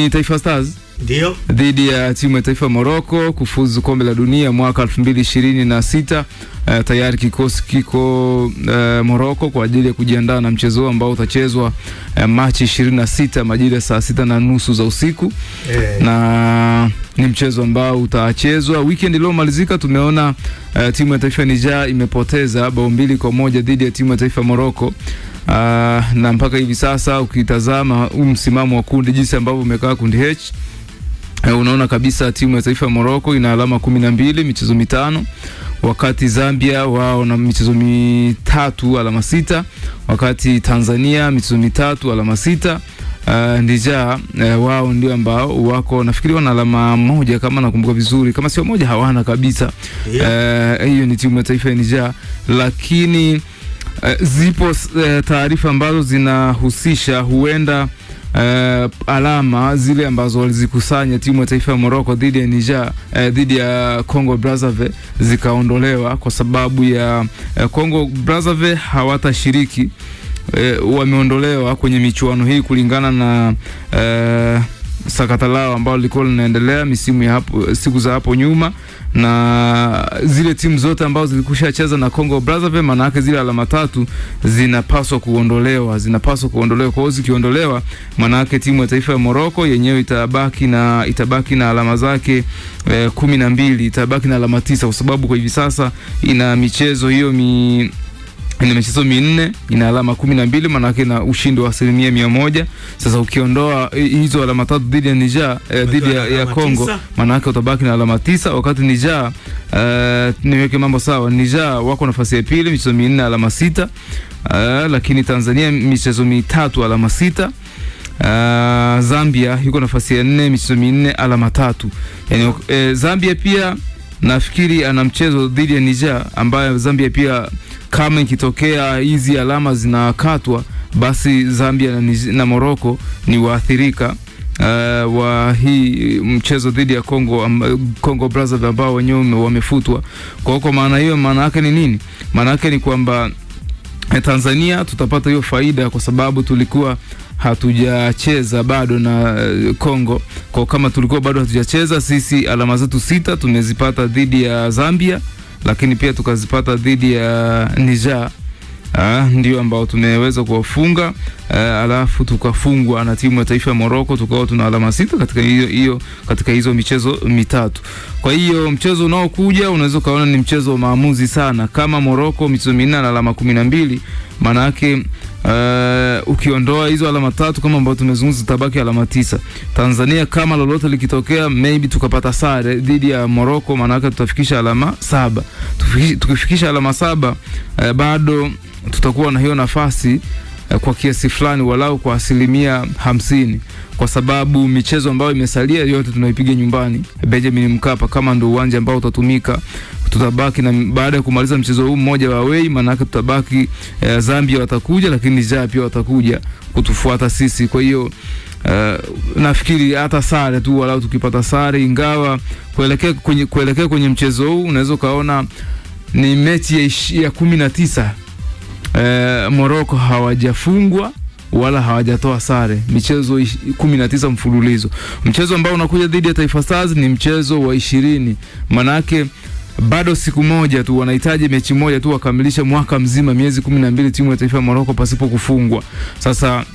ni Taifa Stars ndio dhidi ya timu ya taifa Morocco kufuzu kombe la dunia mwaka 2026. Tayari kikosi kiko Morocco kwa ajili ya kujiandaa na mchezo ambao utachezwa Machi 26 majira saa 6:30 za usiku. Na ni mchezo ambao utachezwa weekend iliyomalizika. Tumeona timu ya taifa Niger imepoteza 2-1 dhidi ya timu ya taifa Morocco. Na mpaka hivi sasa ukitazama msimamo wa kundi jinsi ambavyo umekaa kundi H, unaona kabisa timu ya taifa Morocco ina alama 12 michezo 5, wakati Zambia wao na michezo 3 alama 6, wakati Tanzania michezo 3 alama 6. Niger wao ndio ambao wako nafikiri wana alama 1 kama nakumbuka vizuri, kama sio 1 hawana kabisa. Hiyo ni timu ya taifa ya Niger, lakini zipo taarifa ambazo zinahusisha huenda alama zile ambazo walizikusanya timu ya taifa ya Morocco dhidi ya Niger dhidi ya Congo Brazzaville zikaondolewa kwa sababu ya Congo Brazzaville hawatashiriki. Wameondolewa kwenye michuano hii kulingana na sakata lao ambao liko linaendelea misimu ya hapo siku za hapo nyuma, na zile timu zote ambazo zilikushacheza na Congo Brazzaville maana yake zile alama 3 zinapaswa kuondolewa. Kwa hiyo zikiondolewa maana yake timu ya taifa ya Morocco yenyewe itabaki na alama zake 12, itabaki na alama 9 kwa sababu kwa hivi sasa ina michezo hiyo ina michezo 4, ina alama 12, maana yake na ushindi wa 100%. Sasa ukiondoa hizo alama 3 dhidi ya Niger dhidi ya Congo, maana yake utabaki na alama 9, wakati Niger niweke mambo sawa, Niger wako nafasi ya pili michezo 4 alama 6, lakini Tanzania michezo 3 alama 6. Zambia yuko nafasi ya 4 michezo 4 alama 3. Yani Zambia pia nafikiri ana mchezo dhidi ya Niger ambaye Zambia pia kama ikitokea hizi alama zinakatwa basi Zambia na Morocco ni waathirika wa hii mchezo dhidi ya Congo Brazzaville ambao wenyewe wamefutwa. Kwa maana hiyo maana yake ni nini? Maana yake ni kwamba Tanzania tutapata hiyo faida kwa sababu tulikuwa hatujacheza bado na Congo. Kwa kama tulikuwa bado hatujacheza, sisi alama zetu 6 tumezipata dhidi ya Zambia, lakini pia tukazipata dhidi ya Niger. Ndio ambao tumeweza kuwafunga, alafu tukafungwa na timu ya taifa ya Morocco, tukao tuna alama 6 katika hizo michezo 3. Kwa hiyo mchezo unaokuja unaweza kaona ni mchezo wa maamuzi sana. Kama Morocco michezo 4 na alama 12, maana yake ukiondoa hizo alama 3 kama ambao tumezungumza tabaki alama 9. Tanzania kama lolote likitokea maybe tukapata sare dhidi ya Morocco, maana yake tutafikisha alama 7. Tukifikisha alama 7 bado tutakuwa na hiyo nafasi kwa kiasi fulani walau kwa 50%, kwa sababu michezo ambayo imesalia yote tunaipiga nyumbani Benjamin Mkapa, kama ndio uwanja ambao utatumika. Tutabaki na baada ya kumaliza mchezo huu mmoja wa away, maana yake tutabaki Zambia watakuja, lakini Niger pia watakuja kutufuata sisi. Kwa hiyo nafikiri hata sare tu walau tukipata sare, ingawa kuelekea kwenye mchezo huu unaweza kaona ni mechi ya 19. Morocco hawajafungwa wala hawajatoa sare, michezo 19 mfululizo. Mchezo ambao unakuja dhidi ya Taifa Stars ni mchezo wa 20, maana yake bado siku moja tu, wanahitaji mechi moja tu wakamilisha mwaka mzima, miezi 12 timu ya taifa ya Morocco pasipo kufungwa. Sasa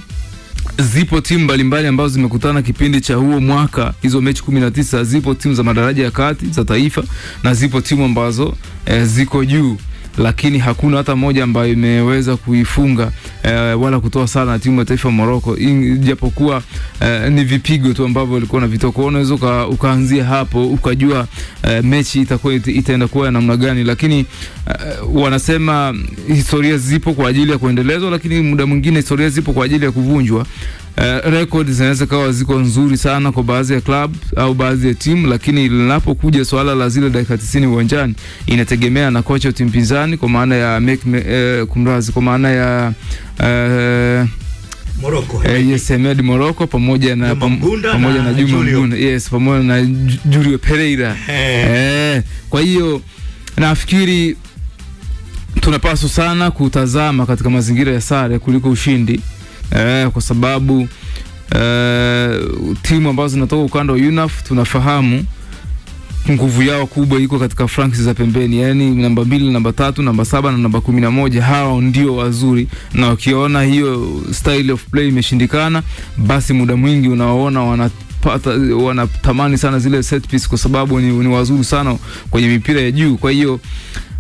zipo timu mbalimbali ambazo zimekutana kipindi cha huo mwaka, hizo mechi 19. Zipo timu za madaraja ya kati za taifa na zipo timu ambazo ziko juu, lakini hakuna hata moja ambayo imeweza kuifunga wala kutoa sare na timu ya taifa Morocco, japokuwa ni vipigo tu ambavyo walikuwa na vitoko. Unaweza ukaanzia hapo ukajua mechi itaenda kuwa namna gani, lakini wanasema historia zipo kwa ajili ya kuendelezwa, lakini muda mwingine historia zipo kwa ajili ya kuvunjwa. Records zinaweza kawa ziko nzuri sana kwa baadhi ya club au baadhi ya timu, lakini linapokuja swala la zile dakika 90 uwanjani inategemea na kocha wa timu pinzani, kwa maana ya kwa maana ya Morocco. Yes, Ahmed Morocco pamoja na Juma Mgunda. Yes, pamoja na Julio Pereira. Kwa hiyo nafikiri tunapaswa sana kutazama katika mazingira ya sare kuliko ushindi, kwa sababu timu ambazo zinatoka ukanda wa UNAF tunafahamu nguvu yao kubwa iko katika flanks za pembeni, yani namba 2, namba 3, namba 7 na namba 11. Hao ndio wazuri, na ukiona hiyo style of play imeshindikana, basi muda mwingi unaona wanatamani sana zile set piece, kwa sababu ni wazuri sana kwenye mipira ya juu. Kwa hiyo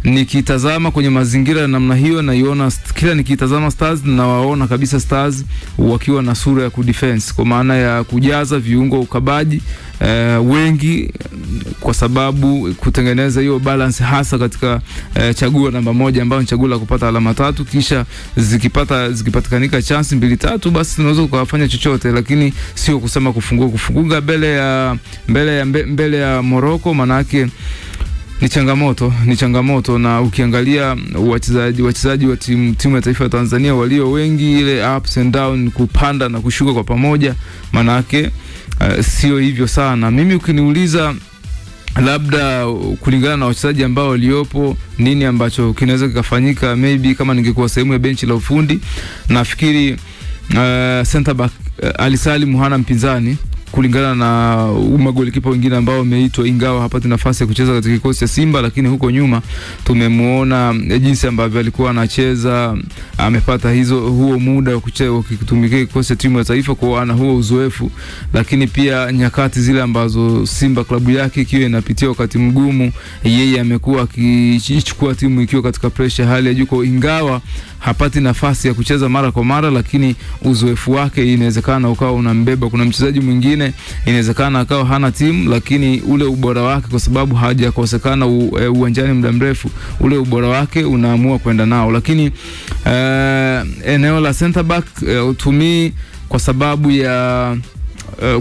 nikitazama kwenye mazingira ya namna hiyo, naiona kila nikitazama Stars na waona kabisa Stars wakiwa na sura ya kudefense, kwa maana ya kujaza viungo ukabaji wengi, kwa sababu kutengeneza hiyo balance hasa katika chaguo namba 1 ambayo ni chaguo la kupata alama 3, kisha zikipatikanika chance 2-3 basi tunaweza kufanya chochote, lakini sio kusema kufunga mbele ya Morocco. Manake ni changamoto, na ukiangalia wachezaji wa timu ya taifa ya Tanzania walio wengi, ile ups and down, kupanda na kushuka kwa pamoja, manake sio hivyo sana. Mimi ukiniuliza labda kulingana na wachezaji ambao waliopo, nini ambacho kinaweza kikafanyika, maybe kama ningekuwa sehemu ya benchi la ufundi, nafikiri center back Ali Salim hana mpinzani kulingana na magolikipa wengine ambao wameitwa, ingawa hapati nafasi ya kucheza katika kikosi cha Simba, lakini huko nyuma tumemuona jinsi ambavyo alikuwa anacheza, amepata huo muda wa kutumikia kikosi cha timu ya taifa, kwa ana huo uzoefu. Lakini pia nyakati zile ambazo Simba klabu yake ikiwa inapitia wakati mgumu, yeye amekuwa akichukua timu ikiwa katika pressure hali ya juu, ingawa hapati nafasi ya kucheza mara kwa mara, lakini uzoefu wake inawezekana ukawa unambeba. Kuna mchezaji mwingine inawezekana akawa hana timu, lakini ule ubora wake, kwa sababu hajakosekana uwanjani muda mrefu, ule ubora wake unaamua kwenda nao. Lakini eneo la center back to me, kwa sababu ya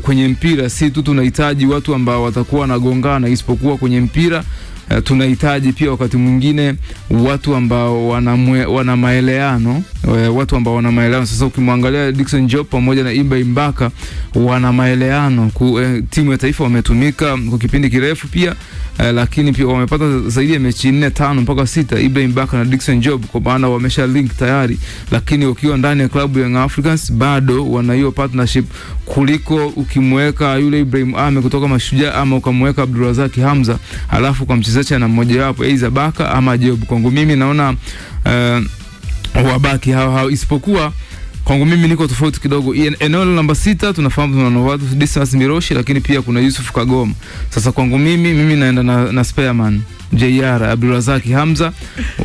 kwenye mpira si tu tunahitaji watu ambao watakuwa wanagongana, isipokuwa kwenye mpira tunahitaji pia wakati mwingine watu ambao wana maelewano, Sasa ukimwangalia Dickson Job pamoja na Ibrahim Baka wana maelewano, timu ya taifa wametumika kwa kipindi kirefu pia, lakini pia wamepata zaidi ya mechi 4, 5 mpaka 6 Ibrahim Baka na Dickson Job, kwa maana wamesha link tayari. Lakini ukiwa ndani ya klabu ya Young Africans bado wana hiyo partnership, kuliko ukimweka yule Ibrahim Ame kutoka Mashujaa ama ukamweka Abdulrazak Hamza alafu kwa mchezaji na mmoja wapo aidha Baka ama Job. Kwangu mimi naona wabaki hao, isipokuwa kwangu mimi niko tofauti kidogo. Eneo la namba 6 tunafahamu tuna Novatus Dismas Miroshi, lakini pia kuna Yusuf Kagoma. Sasa kwangu mimi naenda na Spearman JR Abdulrazak Hamza,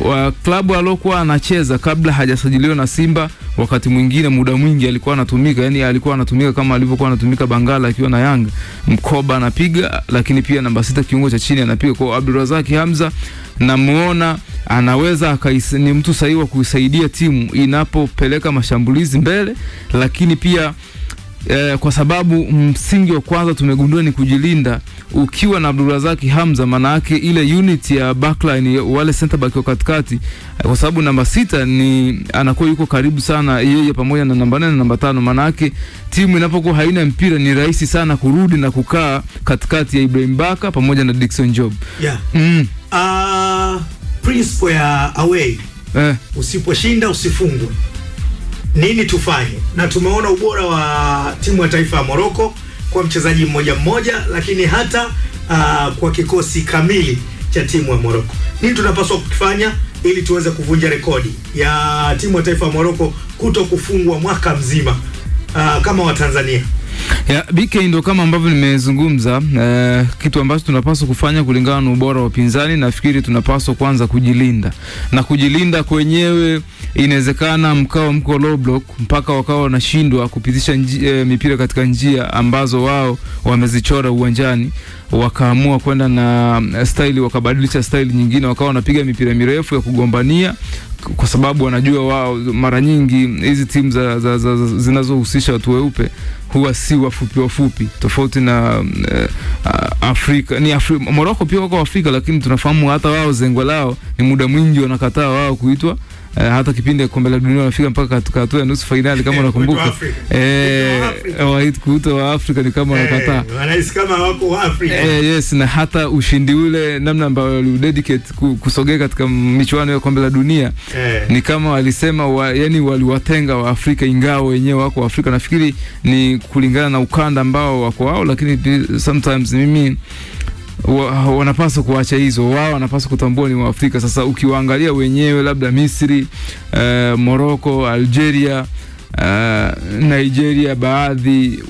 wa klabu alokuwa anacheza kabla hajasajiliwa na Simba. Wakati mwingine muda mwingi alikuwa anatumika, yani alikuwa anatumika kama alivyokuwa anatumika Bangala akiwa na Yanga, mkoba anapiga, lakini pia namba 6 kiungo cha chini anapiga. Kwa Abdulrazak Hamza namuona anaweza ni mtu sahihi wa kusaidia timu inapopeleka mashambulizi mbele, lakini pia kwa sababu msingi wa kwanza tumegundua ni kujilinda. Ukiwa na Abdulrazak Hamza, maana yake ile unit ya backline, wale center back wa katikati, kwa sababu namba 6 ni anakuwa yuko karibu sana yeye pamoja na namba 4 na namba 5, maana yake timu inapokuwa haina mpira ni rahisi sana kurudi na kukaa katikati ya Ibrahim Baka pamoja na Dickson Job. Principle ya away, usiposhinda usifungwe. Nini tufanye? Na tumeona ubora wa timu ya taifa ya Morocco kwa mchezaji mmoja, lakini hata kwa kikosi kamili cha timu ya Morocco. Nini tunapaswa kufanya ili tuweze kuvunja rekodi ya timu ya taifa ya Morocco kuto kufungwa mwaka mzima kama wa Tanzania? BK ndo kama ambavyo nimezungumza, kitu ambacho tunapaswa kufanya kulingana na ubora wa pinzani, nafikiri tunapaswa kwanza kujilinda. Na kujilinda kwenyewe inawezekana mko low block mpaka wakawa wanashindwa kupitisha mipira katika njia ambazo wao wamezichora uwanjani, wakaamua kwenda na style, wakabadilisha style nyingine, wakawa wanapiga mipira mirefu ya kugombania, kwa sababu wanajua wao mara nyingi hizi timu zinazohusisha watu weupe huwa si wafupi, tofauti na Afrika. Morocco pia wako Afrika, lakini tunafahamu hata wao zengo lao ni muda mwingi wanakataa wao kuitwa hata kipindi kombe la dunia wanafika mpaka katika hatua ya nusu finali kama unakumbuka. Kuto wa Afrika ni kama wanakataa. Wanahisi kama wako wa Afrika. Yes, na hata ushindi ule namna ambayo walidedicate kusogea katika michuano ya kombe la dunia ni kama walisema yani waliwatenga wa Afrika, ingawa wenyewe wako Afrika. Nafikiri ni kulingana na ukanda ambao wako wao, lakini sometimes mimi wanapaswa kuacha hizo, wao wanapaswa kutambua ni wa Afrika. Sasa ukiwaangalia wenyewe labda Misri, Morocco, Algeria, Nigeria, baadhi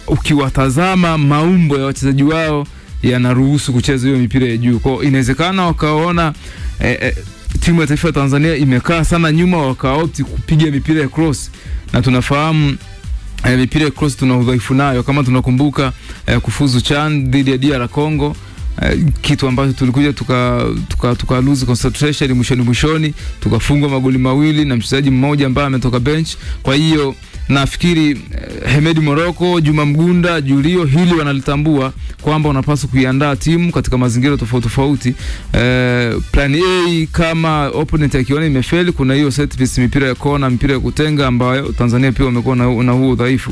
ukiwatazama maumbo ya wachezaji wao yanaruhusu kucheza hiyo mipira ya juu. Kwa inawezekana wakaona timu ya taifa ya Tanzania imekaa sana nyuma, wakaopti kupiga mipira ya cross, na tunafahamu mipira ya cross tuna udhaifu nayo. Kama tunakumbuka kufuzu CHAN dhidi ya DR Congo, kitu ambacho tulikuja tuka lose concentration mwishoni tukafungwa magoli mawili na mchezaji mmoja ambaye ametoka bench. Kwa hiyo nafikiri Hemedi Morocco, Juma Mgunda, Julio hili wanalitambua kwamba wanapaswa kuiandaa timu katika mazingira tofauti. Plan A kama opponent akiona imefeli, kuna hiyo set piece, mipira ya kona, mipira ya kutenga ambayo Tanzania pia wamekuwa na huo udhaifu.